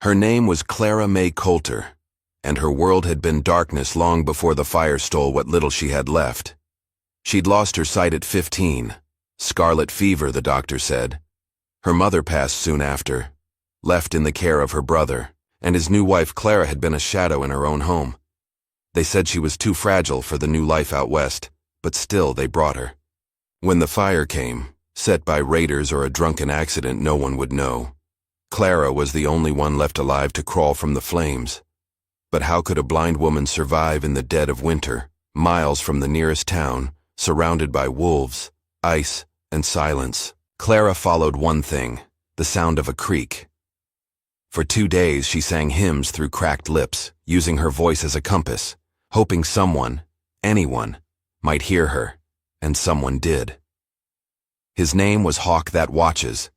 Her name was Clara Mae Coulter, and her world had been darkness long before the fire stole what little she had left. She'd lost her sight at 15, scarlet fever, the doctor said. Her mother passed soon after, left in the care of her brother, and his new wife Clara had been a shadow in her own home. They said she was too fragile for the new life out west, but still they brought her. When the fire came, set by raiders or a drunken accident no one would know, Clara was the only one left alive to crawl from the flames. But how could a blind woman survive in the dead of winter, miles from the nearest town, surrounded by wolves, ice, and silence? Clara followed one thing, the sound of a creek. For 2 days she sang hymns through cracked lips, using her voice as a compass, hoping someone, anyone, might hear her, and someone did. His name was Hawk That Watches,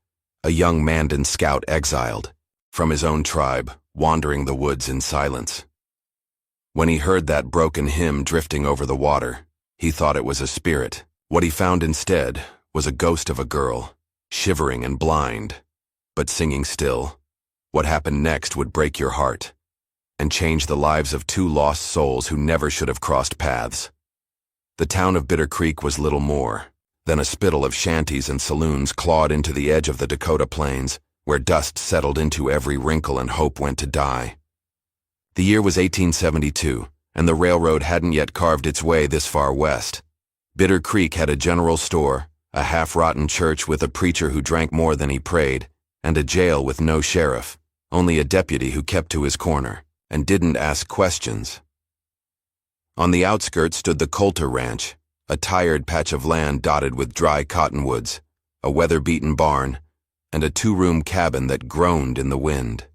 a young Mandan scout exiled from his own tribe, wandering the woods in silence. When he heard that broken hymn drifting over the water, he thought it was a spirit. What he found instead was a ghost of a girl, shivering and blind, but singing still. What happened next would break your heart and change the lives of 2 lost souls who never should have crossed paths. The town of Bitter Creek was little more than a spittle of shanties and saloons clawed into the edge of the Dakota plains, where dust settled into every wrinkle and hope went to die. The year was 1872, and the railroad hadn't yet carved its way this far west. Bitter Creek had a general store, a half-rotten church with a preacher who drank more than he prayed, and a jail with no sheriff, only a deputy who kept to his corner and didn't ask questions. On the outskirts stood the Coulter Ranch, a tired patch of land dotted with dry cottonwoods, a weather-beaten barn, and a 2-room cabin that groaned in the wind.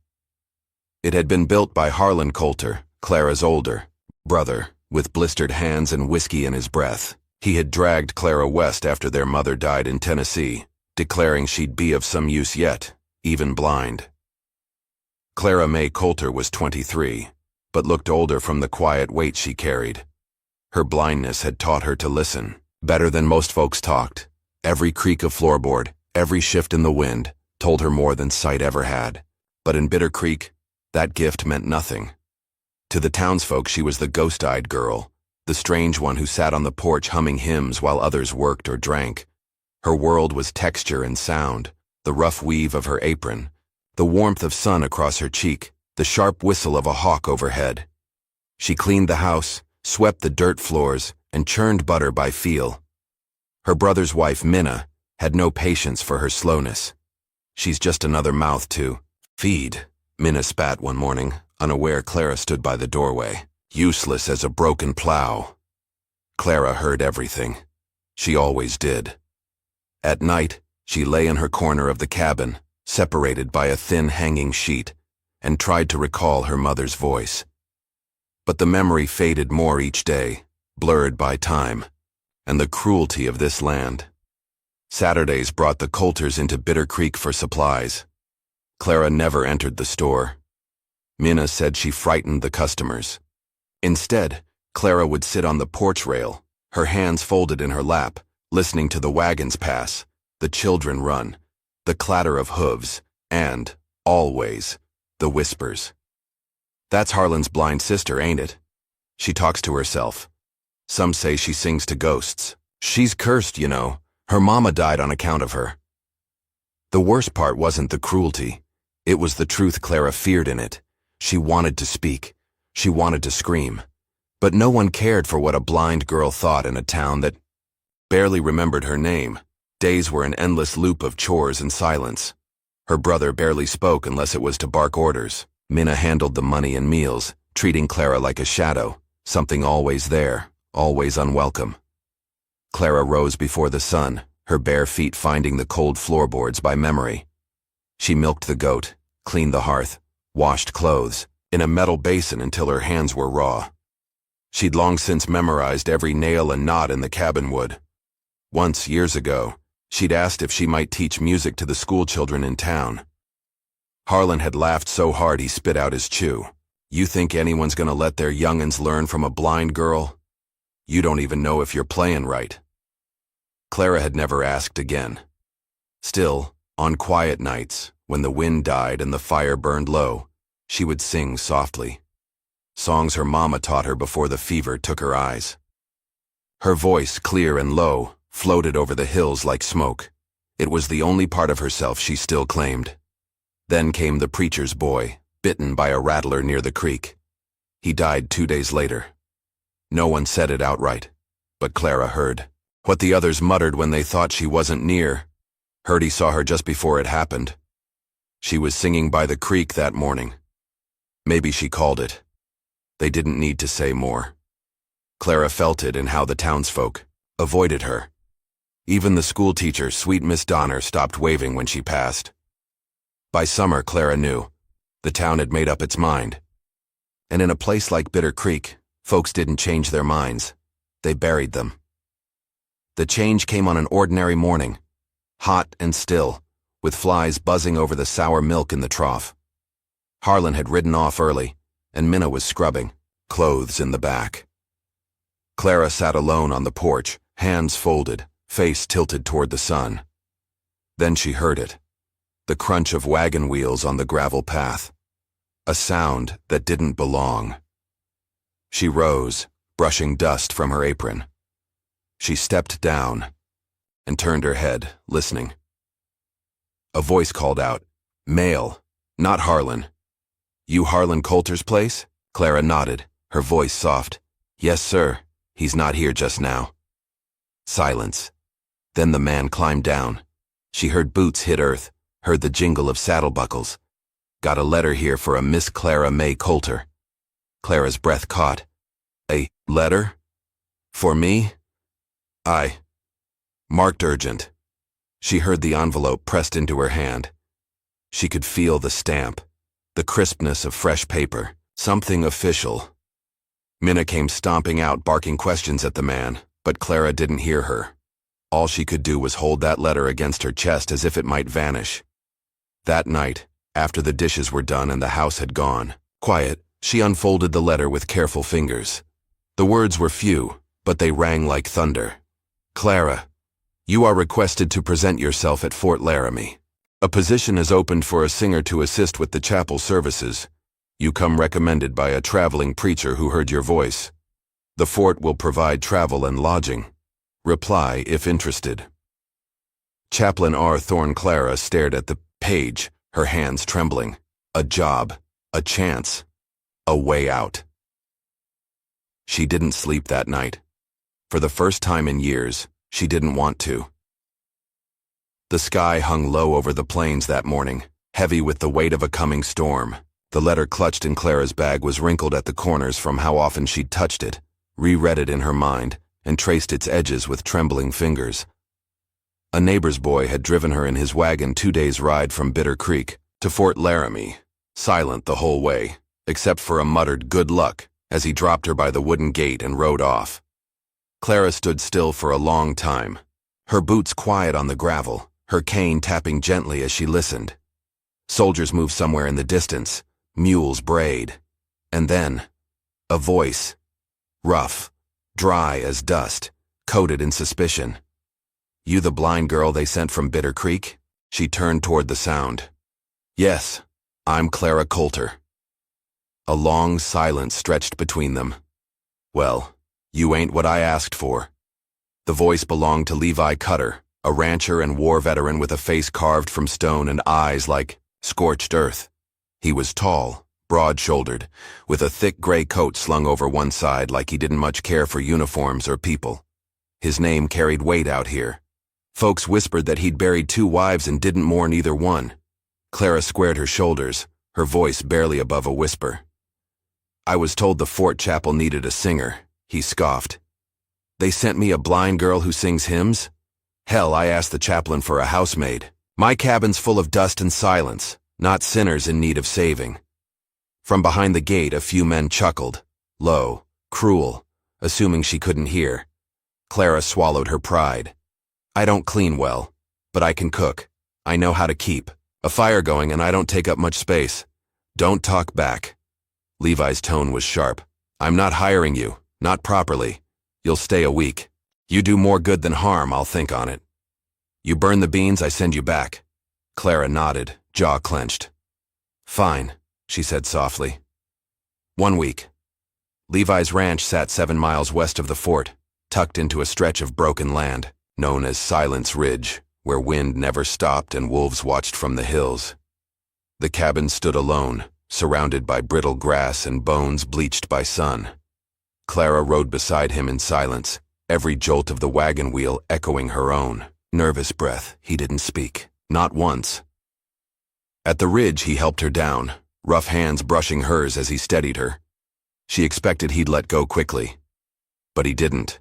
It had been built by Harlan Coulter, Clara's older brother, with blistered hands and whiskey in his breath. He had dragged Clara west after their mother died in Tennessee, declaring she'd be of some use yet, even blind. Clara Mae Coulter was 23, but looked older from the quiet weight she carried. Her blindness had taught her to listen, better than most folks talked. Every creak of floorboard, every shift in the wind, told her more than sight ever had. But in Bitter Creek, that gift meant nothing. To the townsfolk she was the ghost-eyed girl, the strange one who sat on the porch humming hymns while others worked or drank. Her world was texture and sound, the rough weave of her apron, the warmth of sun across her cheek, the sharp whistle of a hawk overhead. She cleaned the house, swept the dirt floors, and churned butter by feel. Her brother's wife, Minna, had no patience for her slowness. "She's just another mouth to feed," Minna spat one morning, unaware Clara stood by the doorway, useless as a broken plow. Clara heard everything. She always did. At night, she lay in her corner of the cabin, separated by a thin hanging sheet, and tried to recall her mother's voice. But the memory faded more each day, blurred by time, and the cruelty of this land. Saturdays brought the Coulters into Bitter Creek for supplies. Clara never entered the store. Minna said she frightened the customers. Instead, Clara would sit on the porch rail, her hands folded in her lap, listening to the wagons pass, the children run, the clatter of hooves, and, always, the whispers. "That's Harlan's blind sister, ain't it? She talks to herself. Some say she sings to ghosts. She's cursed, you know. Her mama died on account of her." The worst part wasn't the cruelty. It was the truth Clara feared in it. She wanted to speak. She wanted to scream. But no one cared for what a blind girl thought in a town that barely remembered her name. Days were an endless loop of chores and silence. Her brother barely spoke unless it was to bark orders. Minna handled the money and meals, treating Clara like a shadow, something always there, always unwelcome. Clara rose before the sun, her bare feet finding the cold floorboards by memory. She milked the goat, cleaned the hearth, washed clothes, in a metal basin until her hands were raw. She'd long since memorized every nail and knot in the cabin wood. Once, years ago, she'd asked if she might teach music to the schoolchildren in town. Harlan had laughed so hard he spit out his chew. "You think anyone's gonna let their young'uns learn from a blind girl? You don't even know if you're playing right." Clara had never asked again. Still, on quiet nights, when the wind died and the fire burned low, She would sing softly. Songs her mama taught her before the fever took her eyes. Her voice, clear and low, floated over the hills like smoke. It was the only part of herself she still claimed. Then came the preacher's boy, bitten by a rattler near the creek. He died 2 days later. No one said it outright, but Clara heard. What the others muttered when they thought she wasn't near. Heard he saw her just before it happened. She was singing by the creek that morning. Maybe she called it. They didn't need to say more. Clara felt it in how the townsfolk avoided her. Even the school teacher, sweet Miss Donner, stopped waving when she passed. By summer, Clara knew. The town had made up its mind. And in a place like Bitter Creek, folks didn't change their minds. They buried them. The change came on an ordinary morning, hot and still, with flies buzzing over the sour milk in the trough. Harlan had ridden off early, and Minna was scrubbing, clothes in the back. Clara sat alone on the porch, hands folded, face tilted toward the sun. Then she heard it, the crunch of wagon wheels on the gravel path, a sound that didn't belong. She rose, brushing dust from her apron. She stepped down and turned her head, listening. A voice called out, "Male, not Harlan." "You Harlan Coulter's place?" Clara nodded, her voice soft. "Yes, sir. He's not here just now." Silence. Then the man climbed down. She heard boots hit earth, heard the jingle of saddle buckles. "Got a letter here for a Miss Clara Mae Coulter." Clara's breath caught. "A letter? For me?" Marked urgent. She heard the envelope pressed into her hand. She could feel the stamp, the crispness of fresh paper, something official. Minna came stomping out, barking questions at the man, but Clara didn't hear her. All she could do was hold that letter against her chest as if it might vanish. That night, after the dishes were done and the house had gone, quiet, she unfolded the letter with careful fingers. The words were few, but they rang like thunder. "Clara, you are requested to present yourself at Fort Laramie. A position is opened for a singer to assist with the chapel services. You come recommended by a traveling preacher who heard your voice. The fort will provide travel and lodging. Reply if interested." Chaplain R. Thorne. Clara stared at the page, her hands trembling. A job, a chance, a way out. She didn't sleep that night. For the first time in years, she didn't want to. The sky hung low over the plains that morning, heavy with the weight of a coming storm. The letter clutched in Clara's bag was wrinkled at the corners from how often she'd touched it, reread it in her mind, and traced its edges with trembling fingers. A neighbor's boy had driven her in his wagon 2 days' ride from Bitter Creek to Fort Laramie, silent the whole way, except for a muttered "good luck" as he dropped her by the wooden gate and rode off. Clara stood still for a long time, her boots quiet on the gravel, her cane tapping gently as she listened. Soldiers moved somewhere in the distance, mules brayed. And then, a voice, rough, dry as dust, coated in suspicion. "You the blind girl they sent from Bitter Creek?" She turned toward the sound. "Yes, I'm Clara Coulter." A long silence stretched between them. "Well, you ain't what I asked for." The voice belonged to Levi Cutter, a rancher and war veteran with a face carved from stone and eyes like scorched earth. He was tall, broad-shouldered, with a thick gray coat slung over one side like he didn't much care for uniforms or people. His name carried weight out here. Folks whispered that he'd buried 2 wives and didn't mourn either one. Clara squared her shoulders, her voice barely above a whisper. "I was told the fort chapel needed a singer," he scoffed. "They sent me a blind girl who sings hymns? Hell, I asked the chaplain for a housemaid. My cabin's full of dust and silence, not sinners in need of saving." From behind the gate, a few men chuckled, low, cruel, assuming she couldn't hear. Clara swallowed her pride. "I don't clean well, but I can cook. I know how to keep a fire going, and I don't take up much space. Don't talk back." Levi's tone was sharp. "I'm not hiring you, not properly. You'll stay a week. You do more good than harm, I'll think on it. You burn the beans, I send you back." Clara nodded, jaw clenched. "Fine," she said softly. 1 week. Levi's ranch sat 7 miles west of the fort, tucked into a stretch of broken land, known as Silence Ridge, where wind never stopped and wolves watched from the hills. The cabin stood alone, surrounded by brittle grass and bones bleached by sun. Clara rode beside him in silence, every jolt of the wagon wheel echoing her own nervous breath. He didn't speak, not once. At the ridge, he helped her down, rough hands brushing hers as he steadied her. She expected he'd let go quickly, but he didn't.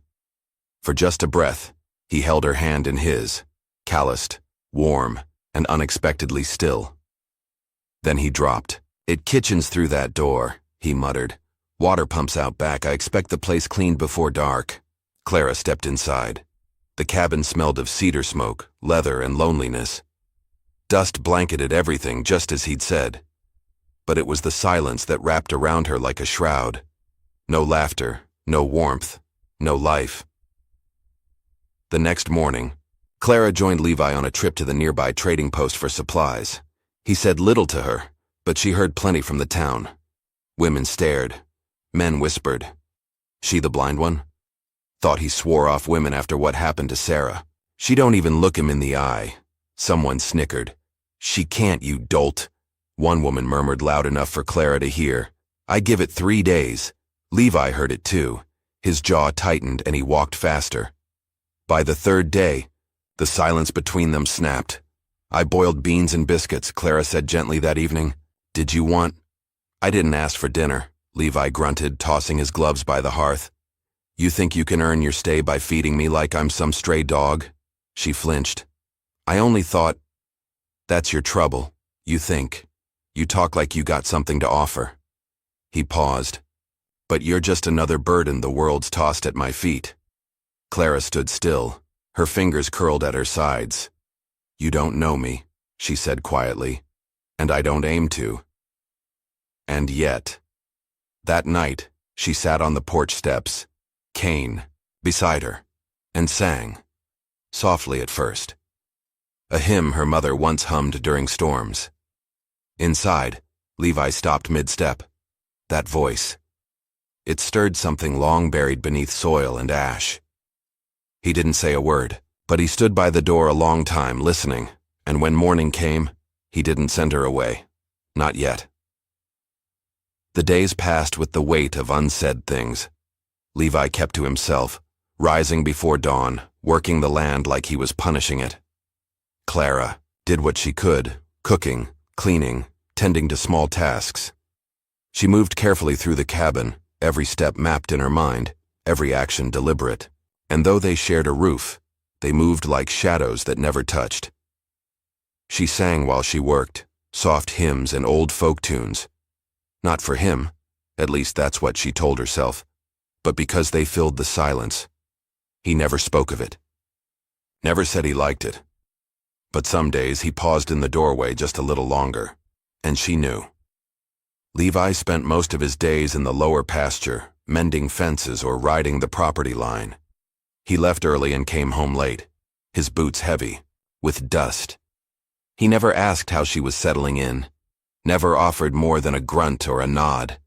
For just a breath, he held her hand in his, calloused, warm, and unexpectedly still. Then he dropped. "It kitchens through that door," he muttered. "Water pumps out back. I expect the place cleaned before dark." Clara stepped inside. The cabin smelled of cedar smoke, leather, and loneliness. Dust blanketed everything, just as he'd said. But it was the silence that wrapped around her like a shroud. No laughter, no warmth, no life. The next morning, Clara joined Levi on a trip to the nearby trading post for supplies. He said little to her, but she heard plenty from the town. Women stared. Men whispered. She the blind one? Thought he swore off women after what happened to Sarah. She don't even look him in the eye. Someone snickered. "She can't, you dolt." One woman murmured loud enough for Clara to hear. "I give it 3 days." Levi heard it too. His jaw tightened and he walked faster. By the 3rd day, the silence between them snapped. "I boiled beans and biscuits," Clara said gently that evening. "Did you want—" "I didn't ask for dinner," Levi grunted, tossing his gloves by the hearth. "You think you can earn your stay by feeding me like I'm some stray dog?" She flinched. "I only thought—" "That's your trouble. You think. You talk like you got something to offer." He paused. "But you're just another burden the world's tossed at my feet." Clara stood still, her fingers curled at her sides. "You don't know me," she said quietly, "and I don't aim to." And yet, that night, she sat on the porch steps, Cain beside her, and sang, softly at first, a hymn her mother once hummed during storms. Inside, Levi stopped mid-step. That voice. It stirred something long buried beneath soil and ash. He didn't say a word, but he stood by the door a long time listening, and when morning came, he didn't send her away. Not yet. The days passed with the weight of unsaid things. Levi kept to himself, rising before dawn, working the land like he was punishing it. Clara did what she could, cooking, cleaning, tending to small tasks. She moved carefully through the cabin, every step mapped in her mind, every action deliberate. And though they shared a roof, they moved like shadows that never touched. She sang while she worked, soft hymns and old folk tunes. Not for him, at least that's what she told herself, but because they filled the silence. He never spoke of it. Never said he liked it. But some days he paused in the doorway just a little longer, and she knew. Levi spent most of his days in the lower pasture, mending fences or riding the property line. He left early and came home late, his boots heavy, with dust. He never asked how she was settling in, never offered more than a grunt or a nod.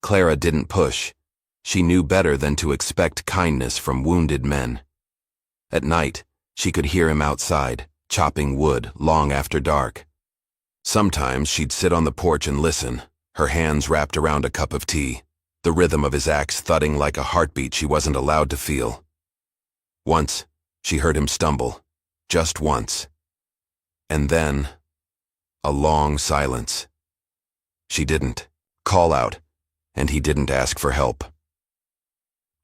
Clara didn't push. She knew better than to expect kindness from wounded men. At night, she could hear him outside, chopping wood long after dark. Sometimes she'd sit on the porch and listen, her hands wrapped around a cup of tea, the rhythm of his axe thudding like a heartbeat she wasn't allowed to feel. Once, she heard him stumble, just once. And then, a long silence. She didn't call out, and he didn't ask for help.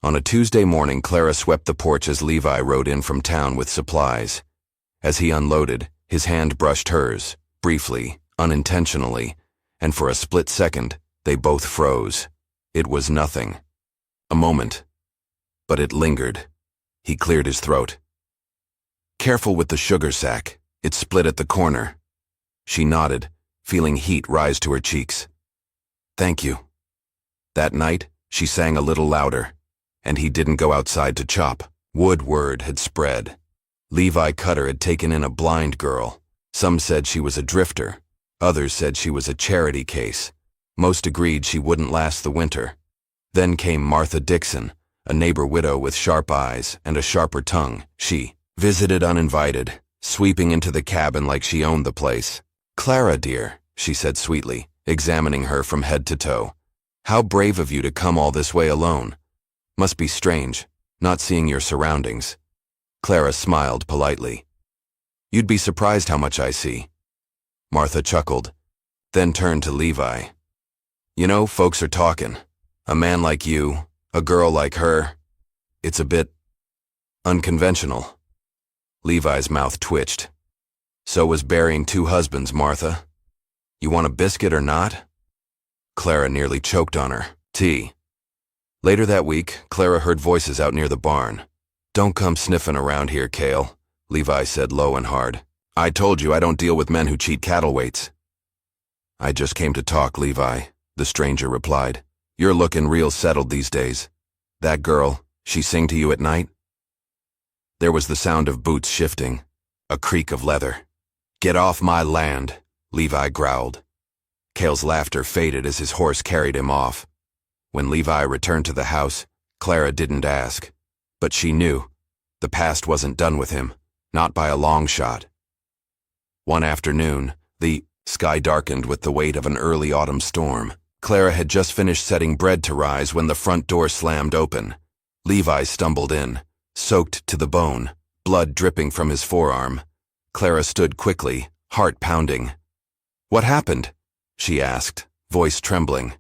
On a Tuesday morning, Clara swept the porch as Levi rode in from town with supplies. As he unloaded, his hand brushed hers, briefly, unintentionally, and for a split second, they both froze. It was nothing. A moment. But it lingered. He cleared his throat. "Careful with the sugar sack. It split at the corner." She nodded, feeling heat rise to her cheeks. "Thank you." That night, she sang a little louder, and he didn't go outside to chop. Wood word had spread. Levi Cutter had taken in a blind girl. Some said she was a drifter. Others said she was a charity case. Most agreed she wouldn't last the winter. Then came Martha Dixon, a neighbor widow with sharp eyes and a sharper tongue. She visited uninvited, sweeping into the cabin like she owned the place. "Clara, dear," she said sweetly, examining her from head to toe. "How brave of you to come all this way alone. Must be strange, not seeing your surroundings." Clara smiled politely. "You'd be surprised how much I see." Martha chuckled, then turned to Levi. "You know, folks are talking. A man like you, a girl like her. It's a bit unconventional." Levi's mouth twitched. "So was burying 2 husbands, Martha. You want a biscuit or not?" Clara nearly choked on her tea. Later that week, Clara heard voices out near the barn. "Don't come sniffing around here, Cale," Levi said low and hard. "I told you I don't deal with men who cheat cattle weights." "I just came to talk, Levi," the stranger replied. "You're looking real settled these days. That girl, she sing to you at night?" There was the sound of boots shifting, a creak of leather. "Get off my land," Levi growled. Cale's laughter faded as his horse carried him off. When Levi returned to the house, Clara didn't ask. But she knew. The past wasn't done with him, not by a long shot. One afternoon, the sky darkened with the weight of an early autumn storm. Clara had just finished setting bread to rise when the front door slammed open. Levi stumbled in, soaked to the bone, blood dripping from his forearm. Clara stood quickly, heart pounding. "What happened?" she asked, voice trembling.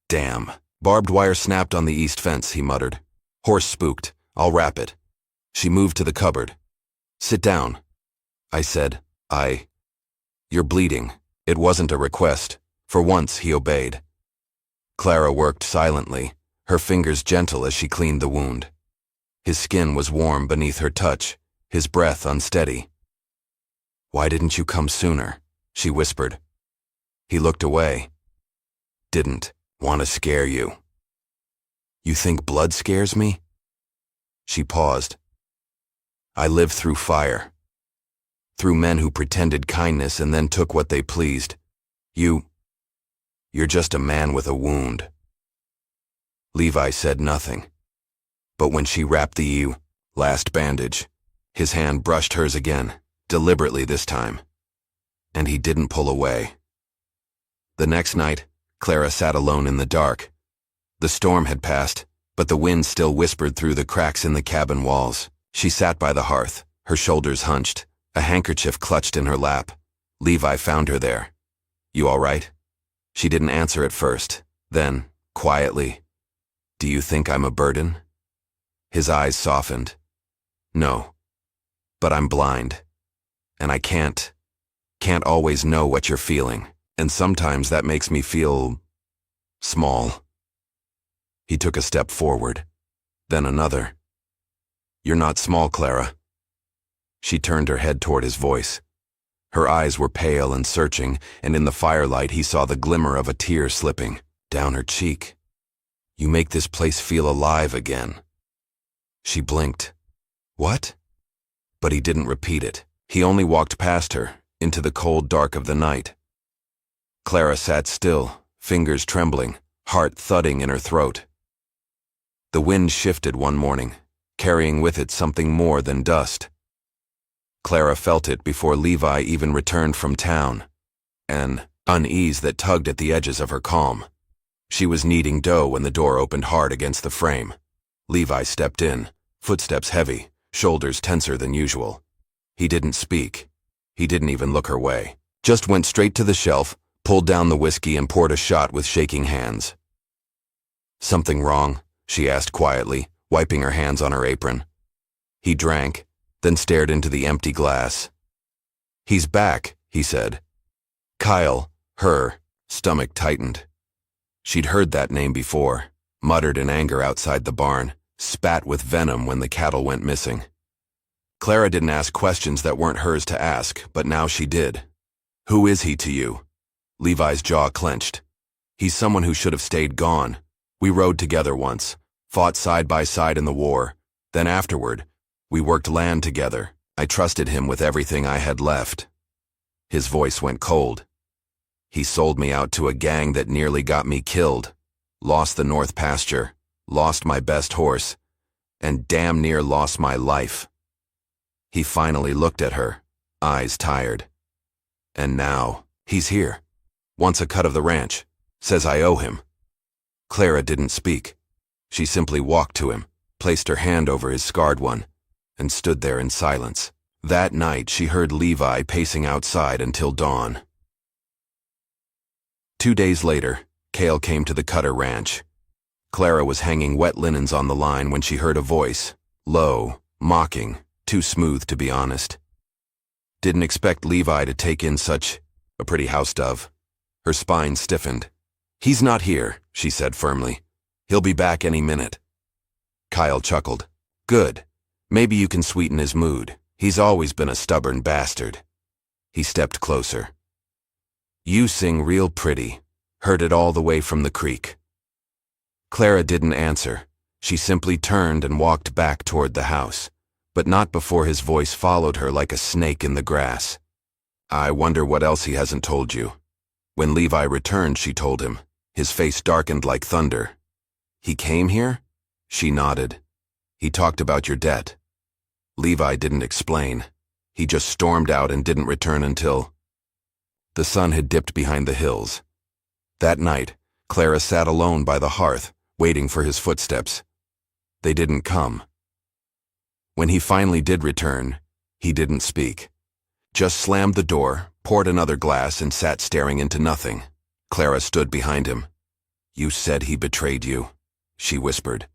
"Damn. Barbed wire snapped on the east fence," he muttered. "Horse spooked. I'll wrap it." She moved to the cupboard. "Sit down." I said, "You're bleeding." It wasn't a request. For once, he obeyed. Clara worked silently, her fingers gentle as she cleaned the wound. His skin was warm beneath her touch, his breath unsteady. "Why didn't you come sooner?" she whispered. He looked away. "Didn't want to scare you." "You think blood scares me?" She paused. "I lived through fire. Through men who pretended kindness and then took what they pleased. You're just a man with a wound." Levi said nothing. But when she wrapped the last bandage, his hand brushed hers again, deliberately this time. And he didn't pull away. The next night, Clara sat alone in the dark. The storm had passed, but the wind still whispered through the cracks in the cabin walls. She sat by the hearth, her shoulders hunched, a handkerchief clutched in her lap. Levi found her there. "You all right?" She didn't answer at first. Then, quietly, "Do you think I'm a burden?" His eyes softened. "No. But I'm blind. And I can't always know what you're feeling. And sometimes that makes me feel small." He took a step forward, then another. "You're not small, Clara." She turned her head toward his voice. Her eyes were pale and searching, and in the firelight he saw the glimmer of a tear slipping down her cheek. "You make this place feel alive again." She blinked. "What?" But he didn't repeat it. He only walked past her, into the cold dark of the night. Clara sat still, fingers trembling, heart thudding in her throat. The wind shifted one morning, carrying with it something more than dust. Clara felt it before Levi even returned from town, an unease that tugged at the edges of her calm. She was kneading dough when the door opened hard against the frame. Levi stepped in, footsteps heavy, shoulders tenser than usual. He didn't speak. He didn't even look her way. Just went straight to the shelf, pulled down the whiskey and poured a shot with shaking hands. "Something wrong?" she asked quietly, wiping her hands on her apron. He drank, then stared into the empty glass. "He's back," he said. Kyle, her stomach tightened. She'd heard that name before, muttered in anger outside the barn, spat with venom when the cattle went missing. Clara didn't ask questions that weren't hers to ask, but now she did. "Who is he to you?" Levi's jaw clenched. "He's someone who should have stayed gone. We rode together once, fought side by side in the war. Then afterward, we worked land together. I trusted him with everything I had left." His voice went cold. He sold me out to a gang that nearly got me killed, lost the North pasture, lost my best horse, and damn near lost my life. He finally looked at her, eyes tired. And now, he's here. Wants a cut of the ranch. Says I owe him. Clara didn't speak. She simply walked to him, placed her hand over his scarred one, and stood there in silence. That night she heard Levi pacing outside until dawn. 2 days later, Cale came to the Cutter ranch. Clara was hanging wet linens on the line when she heard a voice, low, mocking, too smooth to be honest. Didn't expect Levi to take in such a pretty house dove. Her spine stiffened. He's not here, she said firmly. He'll be back any minute. Kyle chuckled. Good. Maybe you can sweeten his mood. He's always been a stubborn bastard. He stepped closer. You sing real pretty. Heard it all the way from the creek. Clara didn't answer. She simply turned and walked back toward the house, but not before his voice followed her like a snake in the grass. I wonder what else he hasn't told you. When Levi returned, she told him. His face darkened like thunder. He came here? She nodded. He talked about your debt. Levi didn't explain. He just stormed out and didn't return until... The sun had dipped behind the hills. That night, Clara sat alone by the hearth, waiting for his footsteps. They didn't come. When he finally did return, he didn't speak. Just slammed the door, poured another glass, and sat staring into nothing. Clara stood behind him. You said he betrayed you, she whispered.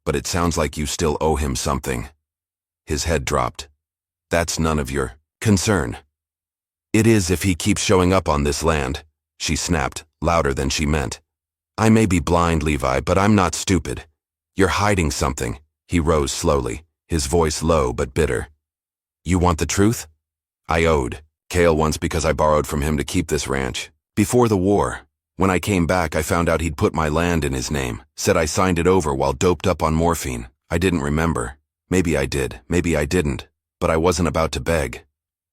But it sounds like you still owe him something. His head dropped. That's none of your concern. It is if he keeps showing up on this land, she snapped, louder than she meant. I may be blind, Levi, but I'm not stupid. You're hiding something. He rose slowly, his voice low but bitter. You want the truth? I owed Cale once because I borrowed from him to keep this ranch. Before the war, when I came back, I found out he'd put my land in his name, said I signed it over while doped up on morphine. I didn't remember. Maybe I did, maybe I didn't, but I wasn't about to beg.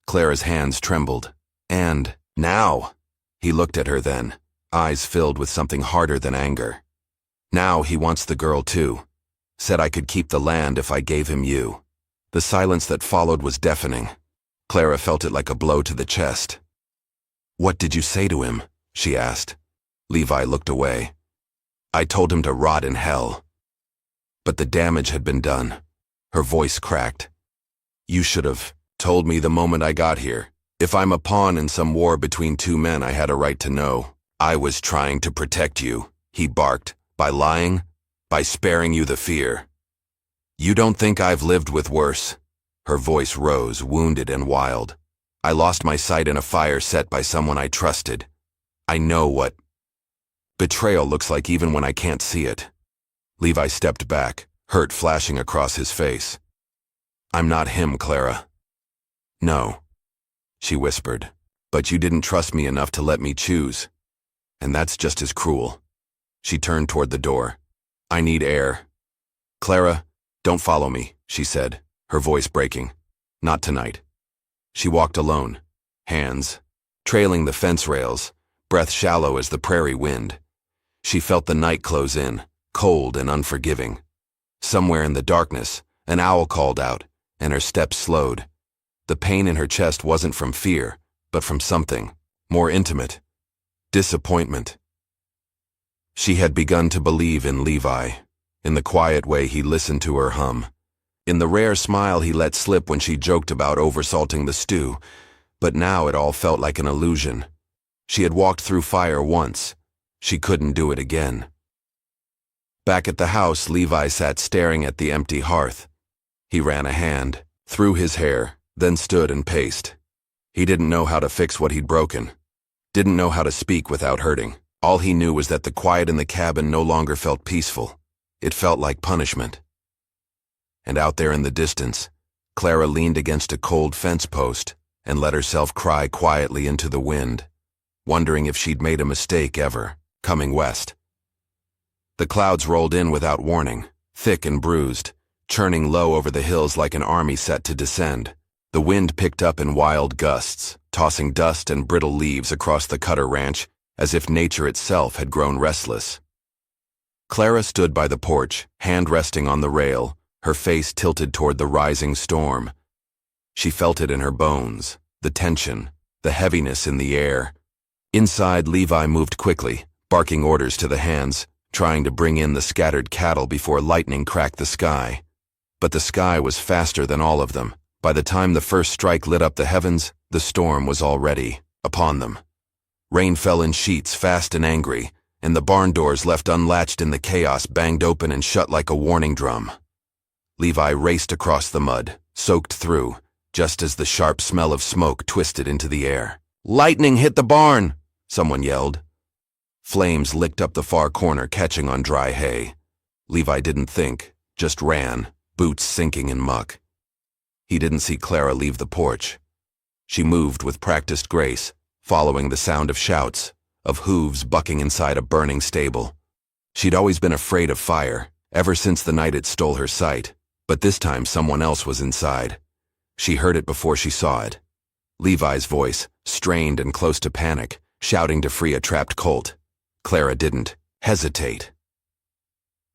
Clara's hands trembled. And now, he looked at her then, eyes filled with something harder than anger. Now he wants the girl too. Said I could keep the land if I gave him you. The silence that followed was deafening. Clara felt it like a blow to the chest. What did you say to him? She asked. Levi looked away. I told him to rot in hell. But the damage had been done. Her voice cracked. You should have told me the moment I got here. If I'm a pawn in some war between two men, I had a right to know. I was trying to protect you, he barked, by lying, by sparing you the fear. You don't think I've lived with worse? Her voice rose, wounded and wild. I lost my sight in a fire set by someone I trusted. I know what betrayal looks like even when I can't see it. Levi stepped back, hurt flashing across his face. I'm not him, Clara. No, she whispered, but you didn't trust me enough to let me choose. And that's just as cruel. She turned toward the door. I need air. Clara, don't follow me, she said, her voice breaking. Not tonight. She walked alone, hands trailing the fence rails, breath shallow as the prairie wind. She felt the night close in, cold and unforgiving. Somewhere in the darkness, an owl called out, and her steps slowed. The pain in her chest wasn't from fear, but from something more intimate. Disappointment. She had begun to believe in Levi, in the quiet way he listened to her hum, in the rare smile he let slip when she joked about oversalting the stew, but now it all felt like an illusion. She had walked through fire once. She couldn't do it again. Back at the house, Levi sat staring at the empty hearth. He ran a hand through his hair, then stood and paced. He didn't know how to fix what he'd broken. Didn't know how to speak without hurting. All he knew was that the quiet in the cabin no longer felt peaceful. It felt like punishment. And out there in the distance, Clara leaned against a cold fence post and let herself cry quietly into the wind, wondering if she'd made a mistake ever, coming west. The clouds rolled in without warning, thick and bruised, churning low over the hills like an army set to descend. The wind picked up in wild gusts, tossing dust and brittle leaves across the Cutter Ranch as if nature itself had grown restless. Clara stood by the porch, hand resting on the rail, her face tilted toward the rising storm. She felt it in her bones, the tension, the heaviness in the air. Inside, Levi moved quickly, barking orders to the hands, trying to bring in the scattered cattle before lightning cracked the sky. But the sky was faster than all of them. By the time the first strike lit up the heavens, the storm was already upon them. Rain fell in sheets, fast and angry, and the barn doors left unlatched in the chaos banged open and shut like a warning drum. Levi raced across the mud, soaked through, just as the sharp smell of smoke twisted into the air. "Lightning hit the barn!" someone yelled. Flames licked up the far corner, catching on dry hay. Levi didn't think, just ran, boots sinking in muck. He didn't see Clara leave the porch. She moved with practiced grace, following the sound of shouts, of hooves bucking inside a burning stable. She'd always been afraid of fire, ever since the night it stole her sight, but this time someone else was inside. She heard it before she saw it. Levi's voice, strained and close to panic, shouting to free a trapped colt. Clara didn't hesitate.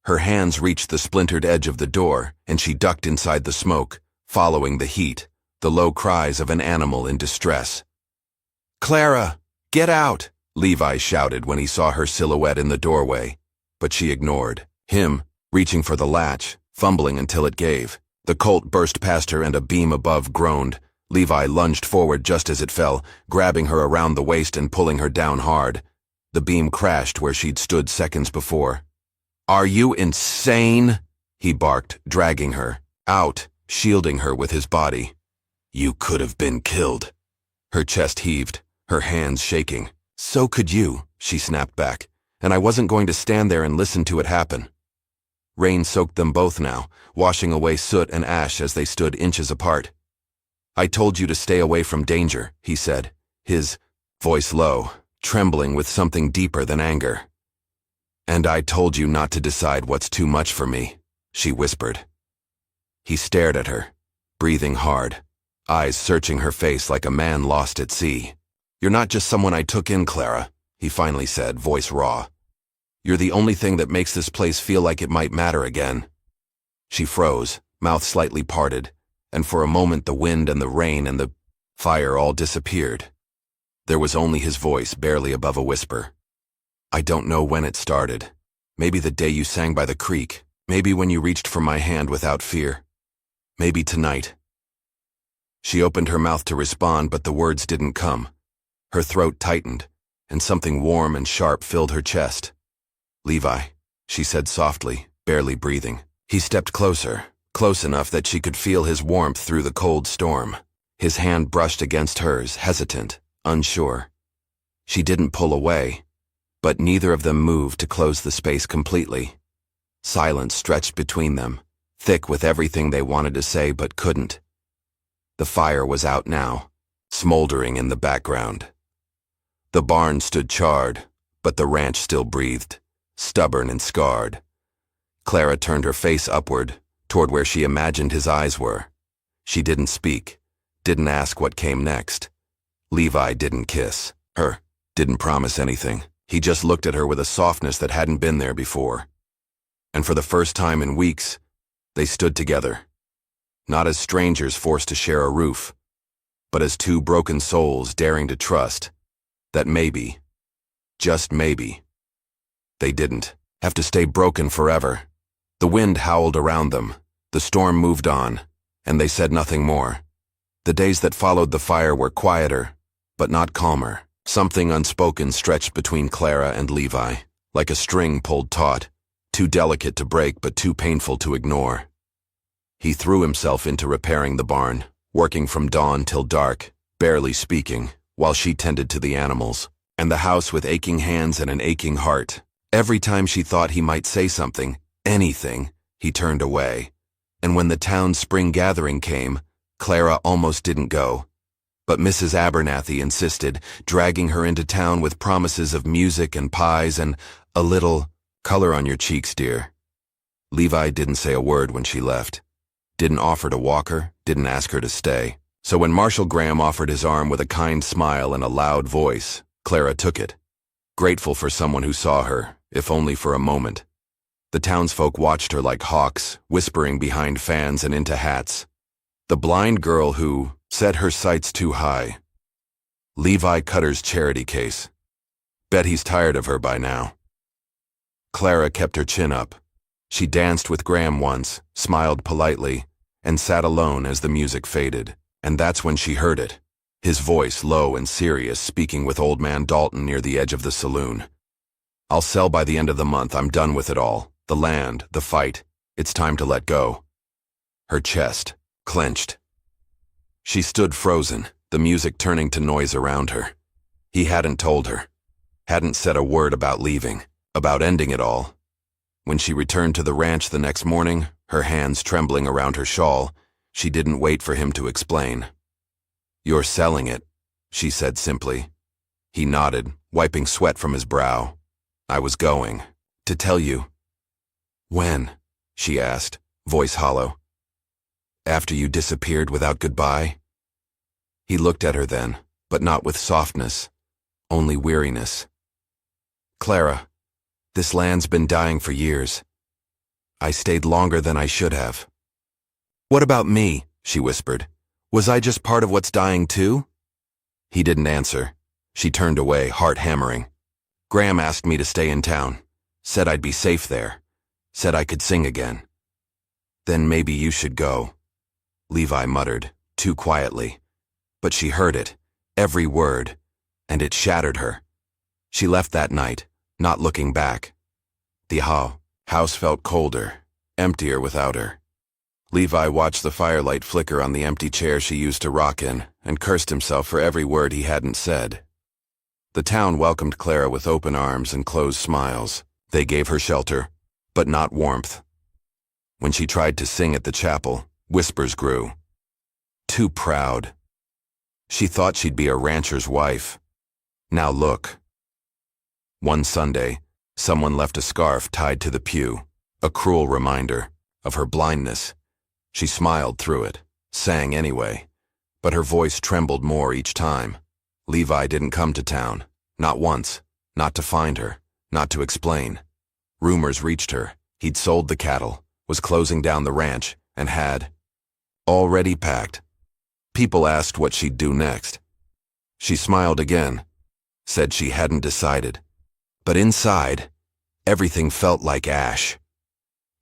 Her hands reached the splintered edge of the door, and she ducked inside the smoke, following the heat, the low cries of an animal in distress. "Clara, get out!" Levi shouted when he saw her silhouette in the doorway, but she ignored him, reaching for the latch, fumbling until it gave. The colt burst past her and a beam above groaned. Levi lunged forward just as it fell, grabbing her around the waist and pulling her down hard. The beam crashed where she'd stood seconds before. "Are you insane?" he barked, dragging her out, shielding her with his body. "You could have been killed." Her chest heaved, her hands shaking. "So could you," she snapped back, "and I wasn't going to stand there and listen to it happen." Rain soaked them both now, washing away soot and ash as they stood inches apart. "I told you to stay away from danger," he said, his voice low, trembling with something deeper than anger. "And I told you not to decide what's too much for me," she whispered. He stared at her, breathing hard, eyes searching her face like a man lost at sea. "You're not just someone I took in, Clara," he finally said, voice raw. "You're the only thing that makes this place feel like it might matter again." She froze, mouth slightly parted, and for a moment the wind and the rain and the fire all disappeared. There was only his voice, barely above a whisper. "I don't know when it started. Maybe the day you sang by the creek. Maybe when you reached for my hand without fear. Maybe tonight." She opened her mouth to respond, but the words didn't come. Her throat tightened, and something warm and sharp filled her chest. "Levi," she said softly, barely breathing. He stepped closer, close enough that she could feel his warmth through the cold storm. His hand brushed against hers, hesitant, unsure. She didn't pull away, but neither of them moved to close the space completely. Silence stretched between them, thick with everything they wanted to say but couldn't. The fire was out now, smoldering in the background. The barn stood charred, but the ranch still breathed, stubborn and scarred. Clara turned her face upward, toward where she imagined his eyes were. She didn't speak, didn't ask what came next. Levi didn't kiss her, didn't promise anything. He just looked at her with a softness that hadn't been there before. And for the first time in weeks, they stood together. Not as strangers forced to share a roof, but as two broken souls daring to trust that maybe, just maybe, they didn't have to stay broken forever. The wind howled around them, the storm moved on, and they said nothing more. The days that followed the fire were quieter, but not calmer. Something unspoken stretched between Clara and Levi, like a string pulled taut, too delicate to break but too painful to ignore. He threw himself into repairing the barn, working from dawn till dark, barely speaking, while she tended to the animals, and the house with aching hands and an aching heart. Every time she thought he might say something, anything, he turned away. And when the town's spring gathering came, Clara almost didn't go. But Mrs. Abernathy insisted, dragging her into town with promises of music and pies and a little color on your cheeks, dear. Levi didn't say a word when she left. Didn't offer to walk her, didn't ask her to stay. So when Marshal Graham offered his arm with a kind smile and a loud voice, Clara took it, grateful for someone who saw her, if only for a moment. The townsfolk watched her like hawks, whispering behind fans and into hats. The blind girl who set her sights too high. Levi Cutter's charity case. Bet he's tired of her by now. Clara kept her chin up. She danced with Graham once, smiled politely, and sat alone as the music faded. And that's when she heard it. His voice, low and serious, speaking with Old Man Dalton near the edge of the saloon. "I'll sell by the end of the month. I'm done with it all. The land, the fight. It's time to let go." Her chest clenched. She stood frozen, the music turning to noise around her. He hadn't told her. Hadn't said a word about leaving, about ending it all. When she returned to the ranch the next morning, her hands trembling around her shawl, she didn't wait for him to explain. "You're selling it," she said simply. He nodded, wiping sweat from his brow. "I was going to tell you." "When?" she asked, voice hollow. "After you disappeared without goodbye?" He looked at her then, but not with softness, only weariness. "Clara, this land's been dying for years. I stayed longer than I should have." "What about me?" she whispered. "Was I just part of what's dying too?" He didn't answer. She turned away, heart hammering. "Graham asked me to stay in town. Said I'd be safe there. Said I could sing again." "Then maybe you should go," Levi muttered, too quietly. But she heard it, every word, and it shattered her. She left that night, not looking back. The house felt colder, emptier without her. Levi watched the firelight flicker on the empty chair she used to rock in, and cursed himself for every word he hadn't said. The town welcomed Clara with open arms and closed smiles. They gave her shelter, but not warmth. When she tried to sing at the chapel, whispers grew. Too proud. She thought she'd be a rancher's wife. Now look. One Sunday, someone left a scarf tied to the pew, a cruel reminder of her blindness. She smiled through it, sang anyway, but her voice trembled more each time. Levi didn't come to town, not once, not to find her, not to explain. Rumors reached her. He'd sold the cattle, was closing down the ranch, and had already packed. People asked what she'd do next. She smiled again, said she hadn't decided. But inside, everything felt like ash.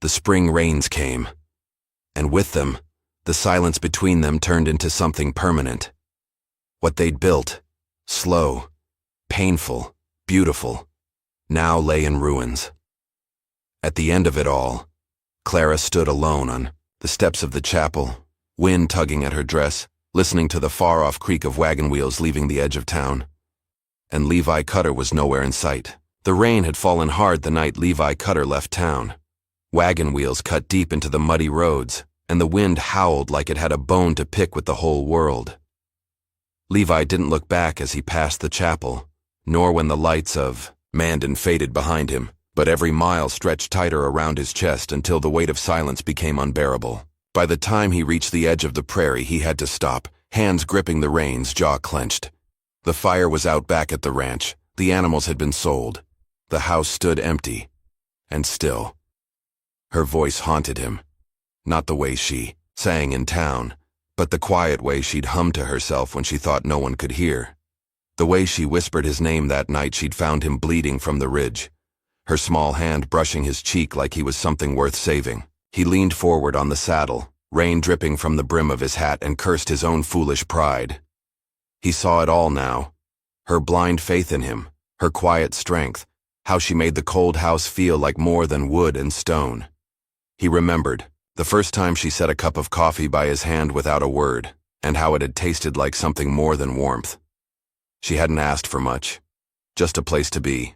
The spring rains came, and with them, the silence between them turned into something permanent. What they'd built, slow, painful, beautiful, now lay in ruins. At the end of it all, Clara stood alone on the steps of the chapel, wind tugging at her dress, listening to the far-off creak of wagon wheels leaving the edge of town. And Levi Cutter was nowhere in sight. The rain had fallen hard the night Levi Cutter left town. Wagon wheels cut deep into the muddy roads, and the wind howled like it had a bone to pick with the whole world. Levi didn't look back as he passed the chapel, nor when the lights of Mandan faded behind him, but every mile stretched tighter around his chest until the weight of silence became unbearable. By the time he reached the edge of the prairie, he had to stop, hands gripping the reins, jaw clenched. The fire was out back at the ranch. The animals had been sold. The house stood empty and still. Her voice haunted him. Not the way she sang in town, but the quiet way she'd hummed to herself when she thought no one could hear. The way she whispered his name that night she'd found him bleeding from the ridge, her small hand brushing his cheek like he was something worth saving. He leaned forward on the saddle, rain dripping from the brim of his hat, and cursed his own foolish pride. He saw it all now. Her blind faith in him, her quiet strength, how she made the cold house feel like more than wood and stone. He remembered the first time she set a cup of coffee by his hand without a word, and how it had tasted like something more than warmth. She hadn't asked for much, just a place to be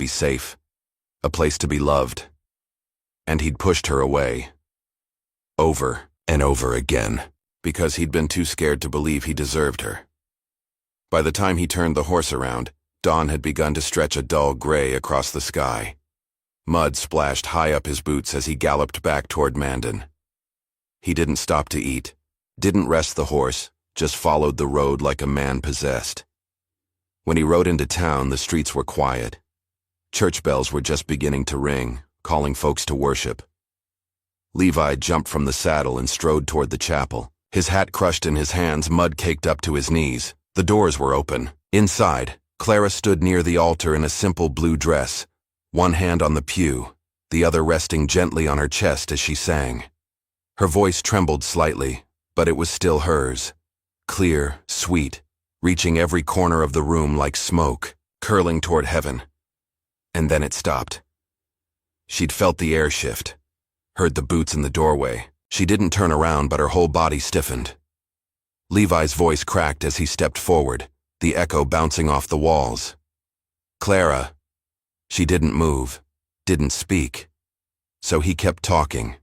safe, a place to be loved. And he'd pushed her away, over and over again, because he'd been too scared to believe he deserved her. By the time he turned the horse around, dawn had begun to stretch a dull gray across the sky. Mud splashed high up his boots as he galloped back toward Mandan. He didn't stop to eat, Didn't rest the horse, just followed the road like a man possessed. When he rode into town, the streets were quiet. Church bells were just beginning to ring, calling folks to worship. Levi jumped from the saddle and strode toward the chapel, his hat crushed in his hands, mud caked up to his knees. The doors were open. Inside, Clara stood near the altar in a simple blue dress, one hand on the pew, the other resting gently on her chest as she sang. Her voice trembled slightly, but it was still hers, clear, sweet, reaching every corner of the room like smoke, curling toward heaven. And then it stopped. She'd felt the air shift, heard the boots in the doorway. She didn't turn around, but her whole body stiffened. Levi's voice cracked as he stepped forward, the echo bouncing off the walls. Clara. She didn't move, didn't speak. So he kept talking.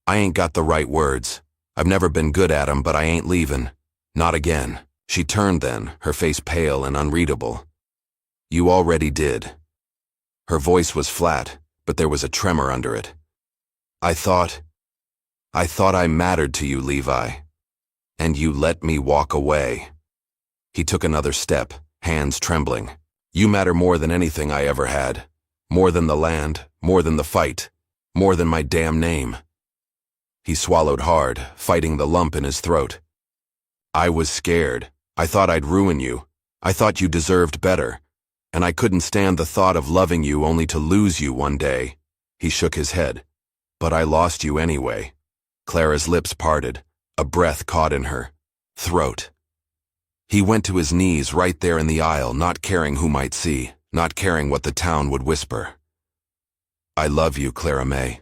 I ain't got the right words. I've never been good at 'em, but I ain't leavin'. Not again. She turned then, her face pale and unreadable. You already did. Her voice was flat, but there was a tremor under it. I thought I mattered to you, Levi. And you let me walk away. He took another step, hands trembling. You matter more than anything I ever had. More than the land, more than the fight, more than my damn name. He swallowed hard, fighting the lump in his throat. I was scared. I thought I'd ruin you. I thought you deserved better. And I couldn't stand the thought of loving you only to lose you one day. He shook his head. But I lost you anyway. Clara's lips parted, a breath caught in her throat. He went to his knees right there in the aisle, not caring who might see, not caring what the town would whisper. I love you, Clara Mae.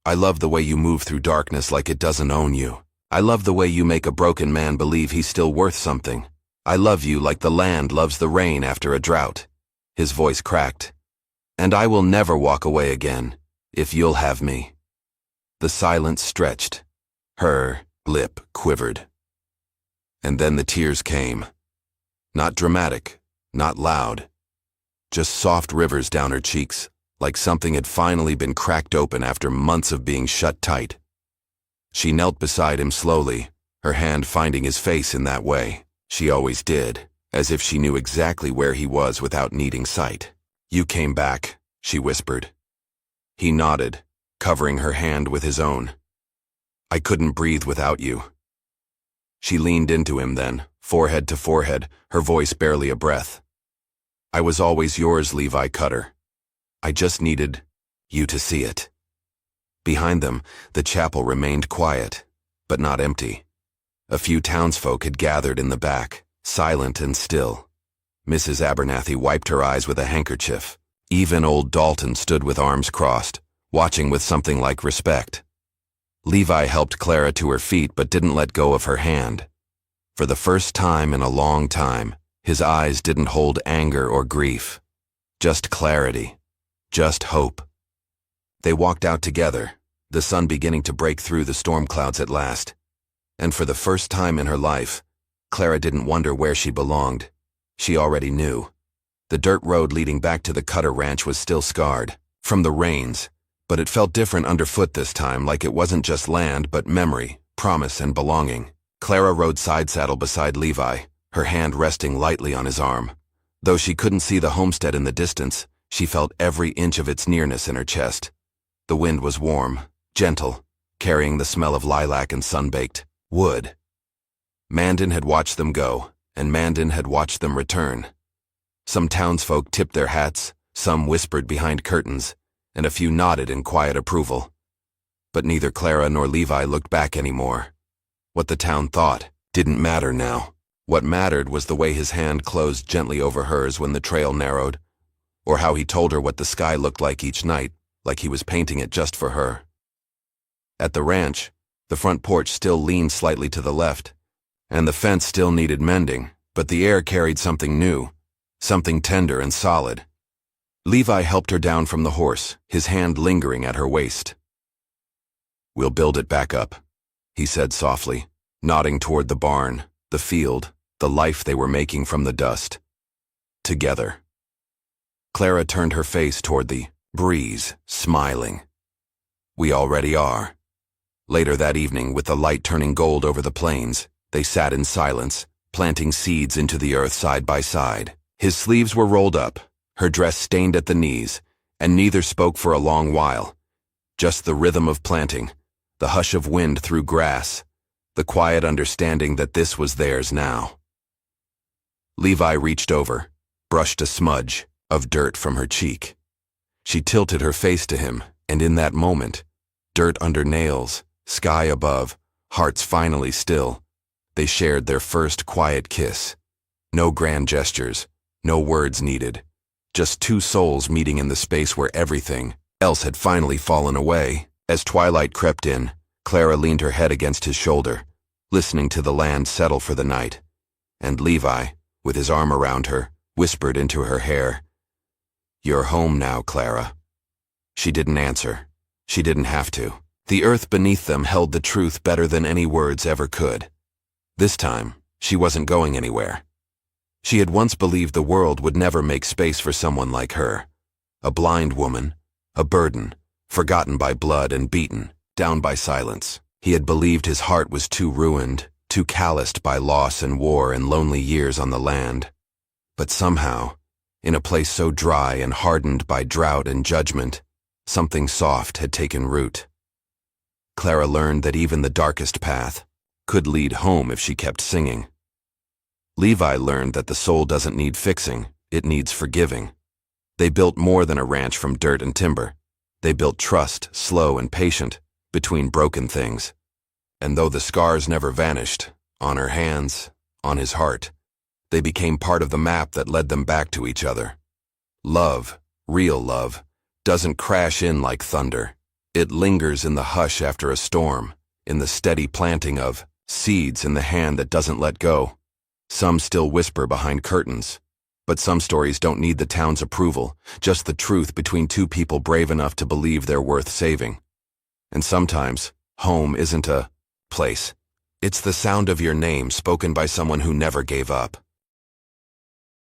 I love the way you move through darkness like it doesn't own you. I love the way you make a broken man believe he's still worth something. I love you like the land loves the rain after a drought. His voice cracked. And I will never walk away again, if you'll have me. The silence stretched. Her lip quivered. And then the tears came. Not dramatic, not loud. Just soft rivers down her cheeks, like something had finally been cracked open after months of being shut tight. She knelt beside him slowly, her hand finding his face in that way. She always did, as if she knew exactly where he was without needing sight. You came back, she whispered. He nodded, covering her hand with his own. I couldn't breathe without you. She leaned into him then, forehead to forehead, her voice barely a breath. I was always yours, Levi Coulter. I just needed you to see it. Behind them, the chapel remained quiet, but not empty. A few townsfolk had gathered in the back, silent and still. Mrs. Abernathy wiped her eyes with a handkerchief. Even old Dalton stood with arms crossed, watching with something like respect. Levi helped Clara to her feet but didn't let go of her hand. For the first time in a long time, his eyes didn't hold anger or grief. Just clarity. Just hope. They walked out together, the sun beginning to break through the storm clouds at last. And for the first time in her life, Clara didn't wonder where she belonged. She already knew. The dirt road leading back to the Coulter ranch was still scarred, from the rains, but it felt different underfoot this time, like it wasn't just land but memory, promise, and belonging. Clara rode side saddle beside Levi, her hand resting lightly on his arm. Though she couldn't see the homestead in the distance, she felt every inch of its nearness in her chest. The wind was warm, gentle, carrying the smell of lilac and sun-baked wood. Mandan had watched them go, and Mandan had watched them return. Some townsfolk tipped their hats, some whispered behind curtains, and a few nodded in quiet approval. But neither Clara nor Levi looked back anymore. What the town thought didn't matter now. What mattered was the way his hand closed gently over hers when the trail narrowed, or how he told her what the sky looked like each night, like he was painting it just for her. At the ranch, the front porch still leaned slightly to the left, and the fence still needed mending, but the air carried something new, something tender and solid. Levi helped her down from the horse, his hand lingering at her waist. We'll build it back up, he said softly, nodding toward the barn, the field, the life they were making from the dust. Together. Clara turned her face toward the breeze, smiling. We already are. Later that evening, with the light turning gold over the plains, they sat in silence, planting seeds into the earth side by side. His sleeves were rolled up, her dress stained at the knees, and neither spoke for a long while. Just the rhythm of planting, the hush of wind through grass, the quiet understanding that this was theirs now. Levi reached over, brushed a smudge of dirt from her cheek. She tilted her face to him, and in that moment, dirt under nails, sky above, hearts finally still, they shared their first quiet kiss. No grand gestures, no words needed, just two souls meeting in the space where everything else had finally fallen away. As twilight crept in, Clara leaned her head against his shoulder, listening to the land settle for the night. And Levi, with his arm around her, whispered into her hair, "You're home now, Clara." She didn't answer. She didn't have to. The earth beneath them held the truth better than any words ever could. This time, she wasn't going anywhere. She had once believed the world would never make space for someone like her. A blind woman, a burden, forgotten by blood and beaten, down by silence. He had believed his heart was too ruined, too calloused by loss and war and lonely years on the land. But somehow, in a place so dry and hardened by drought and judgment, something soft had taken root. Clara learned that even the darkest path could lead home if she kept singing. Levi learned that the soul doesn't need fixing, it needs forgiving. They built more than a ranch from dirt and timber. They built trust, slow and patient, between broken things. And though the scars never vanished, on her hands, on his heart, they became part of the map that led them back to each other. Love, real love, doesn't crash in like thunder. It lingers in the hush after a storm, in the steady planting of seeds in the hand that doesn't let go. Some still whisper behind curtains, but some stories don't need the town's approval, just the truth between two people brave enough to believe they're worth saving. And sometimes, home isn't a place. It's the sound of your name spoken by someone who never gave up.